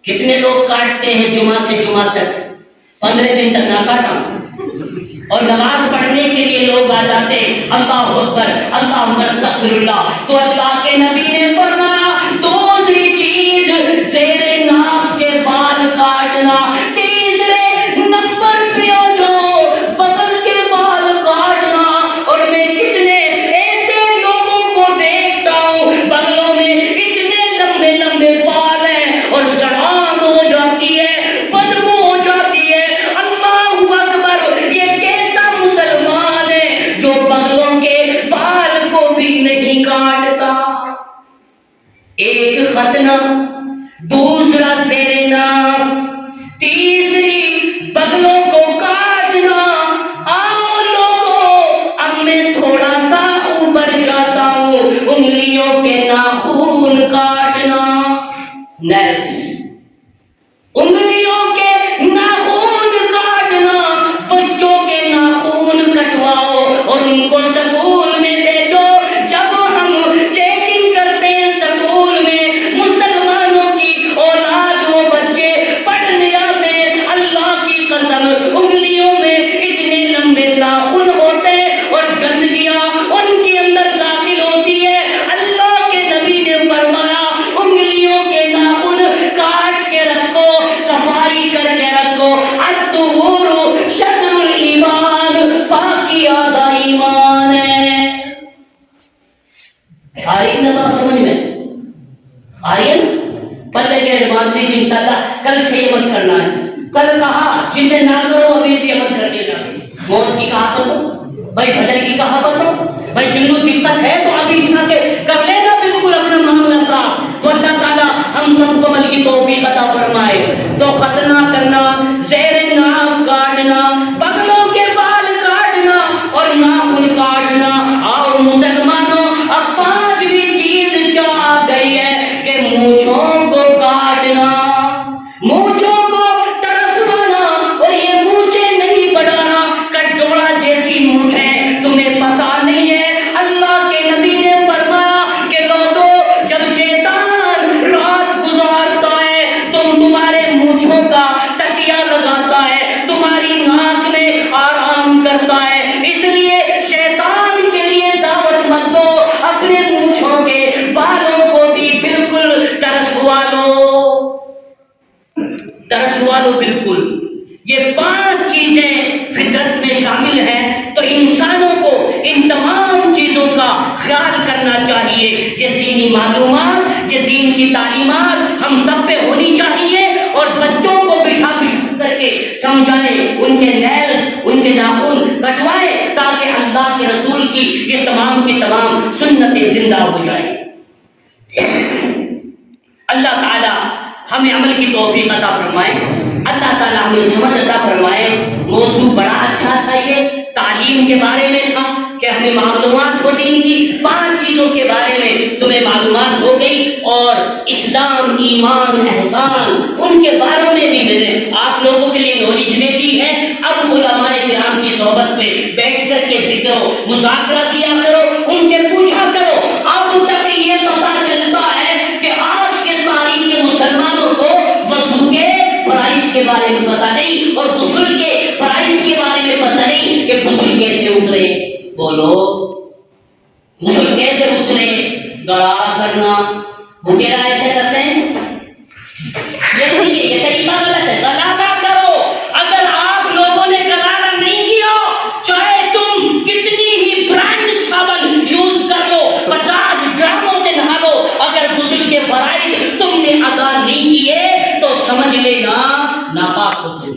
کتنے لوگ کاٹتے ہیں جمعہ سے جمعہ تک، 15 دن تک نہ کاٹا، اور نماز پڑھنے کے لیے لوگ آ جاتے ہیں اللہ اکبر اللہ استغفر اللہ، تو اللہ کے نبی نے فرمایا دوسری چیز زیر ناک کے بال کاٹنا، تیسرے نمبر پہ جو بغل کے بال کاٹنا۔ اور میں کتنے ایسے لوگوں کو دیکھتا ہوں بغلوں میں اتنے لمبے لمبے بال ہیں اور سڑان ہو جاتی ہے، بدبو ہو جاتی ہے۔ اللہ اکبر، یہ کیسا مسلمان ہے جو بغلوں کے بال کو بھی نہیں کاٹتا؟ ایک ختنہ، دوسرا زیر ناف، تیسری بغلوں کو کاٹنا۔ آؤ لوگوں، اب میں تھوڑا سا اوپر جاتا ہوں، انگلیوں کے ناخن کاٹنا، نیلس، انگلیوں کے ناخن کاٹنا۔ بچوں کے ناخن کٹواؤ اور ان کو سکول میں بھیجو۔ جب ہم چیکنگ کرتے ہیں سکول میں مسلمانوں کی اولاد، وہ بچے پڑھنے آتے ہیں، اللہ کی قسم انگلیوں میں اتنے لمبے ناخن ہوتے ہیں اور گندگیاں ان کے اندر داخل ہوتی ہے۔ اللہ کے نبی نے فرمایا انگلیوں کے ناخن کاٹ کے رکھو، صفائی کر کے رکھو۔ الطہور شطر الایمان، پاکی آدھا ایمان ہے۔ آ رہی نا بات سمجھ میں؟ آ رہی ہے نا؟ پلے کے اعتبار سے انشاءاللہ کل سے یہ مت کرنا ہے۔ کل کہا جنہیں نہ کرو ابھی سے یہ مت کر کے جاتے۔ موت کی کہاوت ہو بھائی، فجر کی کہاوت ہو بھائی، جنوں دقت ہے تو ابھی اٹھا کے کر لینا بالکل اپنا معاملہ صاف۔ تو اللہ تعالیٰ ہم سب کو عمل کی توفیق عطا فرمائے۔ تو ختنہ کرنا، زیر ناف کاٹنا، بغلوں کے بال کاٹنا اور ناخن کاٹنا۔ اور مسلمانوں اب پانچویں چیز کیا آ گئی ہے کہ مونچھوں کو کاٹنا، مونچھوں کو ترسوانا۔ اور یہ مونچھیں نہیں بڑھانا، کٹوڑا جیسی مونچھیں، تمہیں پتا نہیں ہے اللہ کے نبی نے فرمایا کہ لوگوں جب شیطان رات گزارتا ہے تمہارے مونچھوں کا تکیہ لگاتا ہے، تمہاری ناک میں آرام کرتا ہے۔ اس لیے شیطان کے لیے دعوت مت دو، اپنے مونچھوں کے بالوں کو بھی بالکل ترسوا لو، ترسوا لو بالکل۔ یہ 5 چیزیں فطرت میں شامل ہیں، تو انسانوں کو ان تمام چیزوں کا خیال کرنا چاہیے۔ یہ دینی معلومات، یہ دین کی تعلیمات ہم سب پہ ہونی چاہیے، اور بچوں کو بٹھا کر کے سمجھائیں، ان کے نیلز، ان کے ناخن کٹوائیں، تاکہ اللہ کے رسول کی یہ تمام کی تمام سنتیں زندہ ہو جائیں۔ اللہ تعالی ہمیں عمل کی توفیق عطا فرمائے، اللہ تعالیٰ ہمیں سمجھ عطا فرمائے۔ موضوع بڑا اچھا تھا، یہ تعلیم کے بارے میں تھا کہ ہمیں معلومات ہو دین کی 5 چیزوں کے بارے میں تمہیں معلومات ہو گئی، اور اسلام، ایمان، احسان، ان کے بارے میں بھی میں نے آپ لوگوں کے لیے نالج میں دی ہے۔ اب علماء کرام کی صحبت میں بیٹھ کر کے ذکر و مذاکرہ کیا کرو، ان سے پوچھا کرو۔ اب تک یہ پتا چلتا ہے کہ آج کے تاریخ کے مسلمانوں کو وضو کے فرائض کے بارے میں پتہ نہیں، اور غسل کے فرائض کے بارے میں پتہ نہیں کہ غسل کیسے اترے۔ بولو، غسل کیسے اترے؟ گڑا کرنا، وغیرہ ایسے کرتے ہیں؟ یہ طریقہ غلط ہے۔ گلالا کرو۔ اگر آپ لوگوں نے گلالا نہیں کیا، چاہے تم کتنی ہی برانڈ صابن یوز کر لو، 50 ڈراموں سے نہا لو، اگر غسل کے فرائض تم نے ادا نہیں کیے تو سمجھ لینا ناپاک ہو تم،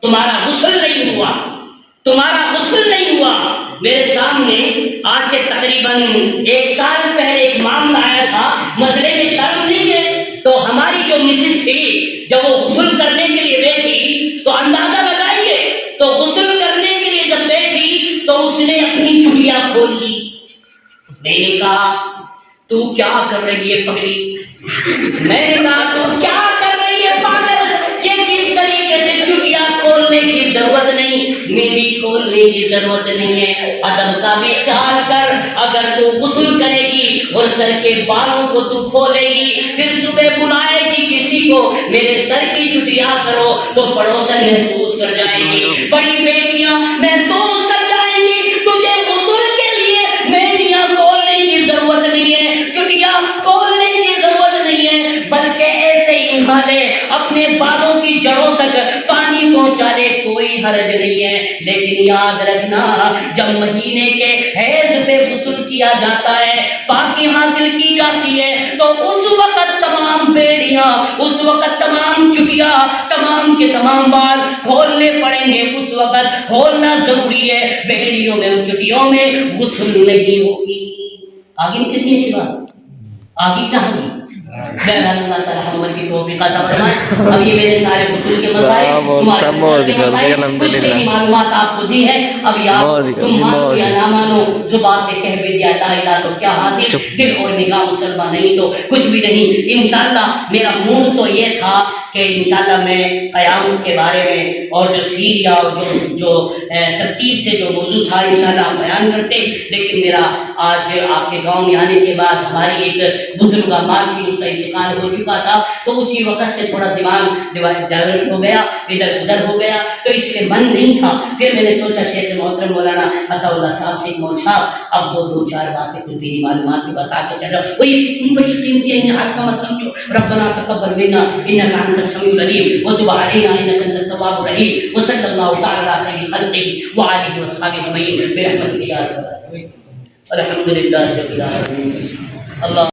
تمہارا غسل نہیں ہوا، تمہارا غسل نہیں ہوا۔ میرے سامنے آج سے تقریباً 1 سال پہلے ایک معاملہ آیا تھا، مسئلے میں شرم نہیں ہے، تو ہماری جو مسز تھی جب وہ غسل کرنے کے لیے بیٹھی تو اندازہ لگائیے، تو غسل کرنے کے لیے جب بیٹھی تو اس نے اپنی چڑیا کھول لی۔ میں نے کہا تو کیا کر رہی ہے پگلی؟ میں نے کہا تو کیا کر رہی ہے پاگل؟ یہ کس طریقے سے چڑیا کھولنے کی ضرورت نہیں، میری کھولنے کی ضرورت نہیں ہے۔ ادب کا بھی خیال کر۔ اگر تو غسل کرے گی اور سر کے بالوں کو تو کھولے گی، پھر صبح بلائے گی کسی کو میرے سر کی چھٹیاں کرو تو پڑوسن محسوس کر جائیں گی، بڑی بیٹیاں محسوس کر جائیں گی تجھے غسل کے لیے مہندیاں کھولنے کی ضرورت نہیں ہے، چھٹیاں کھولنے کی ضرورت نہیں ہے، بلکہ ایسے ہی نہالے اپنے بالوں کی جڑوں تک پانی پہنچا دے، کوئی حرج نہیں ہے۔ لیکن یاد رکھنا جب مہینے کے حیض پہ غسل کیا جاتا ہے، پاکی حاصل کی جاتی ہے، تو اس وقت تمام بیڑیاں، اس وقت تمام چٹیاں، تمام کے تمام بال کھولنے پڑیں گے، اس وقت کھولنا ضروری ہے، بیڑیوں میں اور چٹیوں میں غسل نہیں ہوگی۔ آگے کتنی اچھی بات، آگے کہاں گی؟ اللہ تعالی ہم کی توفیق عطا فرمائے۔ اب یہ میرے سارے غسل کے مسائل، تمہارے کچھ بھی معلومات آپ کو دی ہے، اب یا تم مانو یا نہ مانو، زبان سے کہہ بھی دیا لا الہ تو کیا حاصل، دل اور نگاہ مسلمان نہیں تو کچھ بھی نہیں۔ انشاءاللہ میرا موڈ تو یہ تھا کہ انشاءاللہ میں قیامت کے بارے میں اور جو سیریا اور جو ترتیب سے جو موضوع تھا انشاءاللہ ہم بیان کرتے، لیکن میرا آج آپ کے گاؤں میں آنے کے بعد ہماری ایک بزرگہ ماں تھی، اس کا انتقال ہو چکا تھا، تو اسی وقت سے تھوڑا دماغ ڈائیورٹ ہو گیا، ادھر ادھر ہو گیا، تو اس لیے من نہیں تھا۔ پھر میں نے سوچا شیخ محترم مولانا عطا اللہ صاحب سے مول صاحب اب دو چار باتیں کچھ دینی معلومات کی بتا کے چل رہا، وہ یہ کتنی بڑی قیمتی ہے، حق کا مت سمجھو۔ ربنا تقبل منا انک انت السمیع العلیم وتب علینا انک انت التواب الرحیم وصلی اللہ تعالی علی خیر خلقہ وآلہ وصحبہ اجمعین برحمتک یا رب العالمین۔ الحمد للہ رب العالمین۔ اللہ